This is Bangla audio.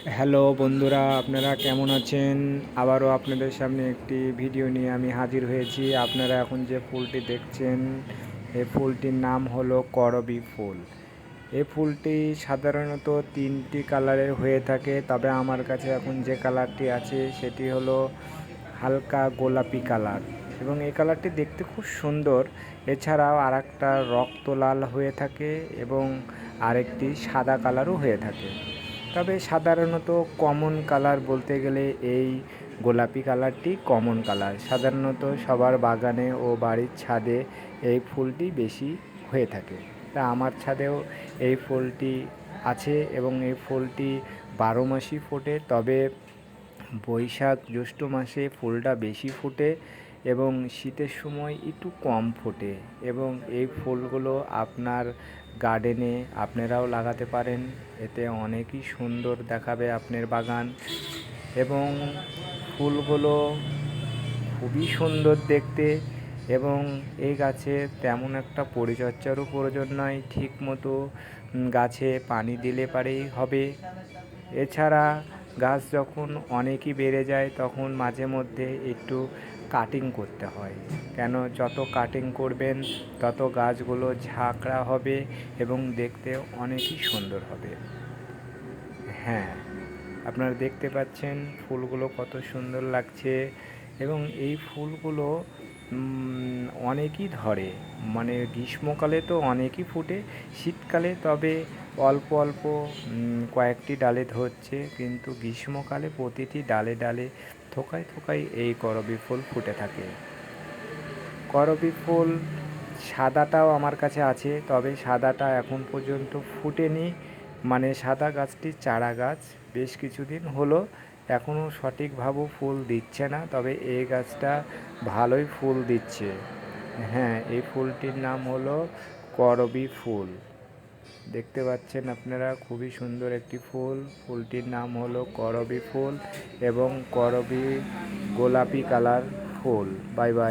হ্যালো বন্ধুরা, আপনারা কেমন আছেন? আবারও আপনাদের সামনে একটি ভিডিও নিয়ে আমি হাজির হয়েছি। আপনারা এখন যে ফুলটি দেখছেন, এই ফুলটির নাম হলো করবী ফুল। এই ফুলটি সাধারণত 3টি কালারের হয়ে থাকে, তবে আমার কাছে এখন যে কালারটি আছে সেটি হলো হালকা গোলাপি কালার, এবং এই কালারটি দেখতে খুব সুন্দর। এছাড়াও আরেকটা রক্ত লাল হয়ে থাকে এবং আরেকটি সাদা কালারও হয়ে থাকে। তবে সাধারণত কমন কালার বলতে গেলে এই গোলাপি কালারটি কমন কালার। সাধারণত সবার বাগানে ও বাড়ির ছাদে এই ফুলটি বেশি হয়ে থাকে। তা আমার ছাদেও এই ফুলটি আছে এবং এই ফুলটি 12 মাসই ফোটে, তবে বৈশাখ জ্যৈষ্ঠ মাসে ফুলটা বেশি ফোটে এবং শীতের সময় একটু কম ফোটে। এবং এই ফুলগুলো আপনার গার্ডেনে আপনারাও লাগাতে পারেন, এতে অনেকই সুন্দর দেখাবে আপনার বাগান। এবং ফুলগুলো খুবই সুন্দর দেখতে, এবং এই গাছে তেমন একটা পরিচর্যারও প্রয়োজন নয়, ঠিক মতো গাছে পানি দিলে পারেই হবে। এছাড়া গাছ যখন অনেকই বেড়ে যায় তখন মাঝে মধ্যে একটু কাটিং করতে হয়, কেন যত কাটিং করবেন তত গাছগুলো ঝাঁকড়া হবে এবং দেখতে অনেকই সুন্দর হবে। হ্যাঁ, আপনারা দেখতে পাচ্ছেন ফুলগুলো কত সুন্দর লাগছে, এবং এই ফুলগুলো অনেকই ধরে, মানে গ্রীষ্মকালে তো অনেকই ফুটে, শীতকালে তবে অল্প অল্প কয়েকটি ডালে ধরছে, কিন্তু গ্রীষ্মকালে প্রতিটি ডালে ডালে থোকায় থোকায় এই করবী ফুল ফুটে থাকে। করবী ফুল সাদাটাও আমার কাছে আছে, তবে সাদাটা এখন পর্যন্ত ফুটেনি, মানে সাদা গাছটি চারা গাছ, বেশ কিছুদিন হলো, এখনও সঠিকভাবে ফুল দিচ্ছে না, তবে এই গাছটা ভালোই ফুল দিচ্ছে। হ্যাঁ, এই ফুলটির নাম হলো করবী ফুল। দেখতে পাচ্ছেন আপনারা, খুবই সুন্দর একটি ফুল। ফুলটির নাম হলো করবী ফুল এবং করবী গোলাপি কালার ফুল। Bye bye.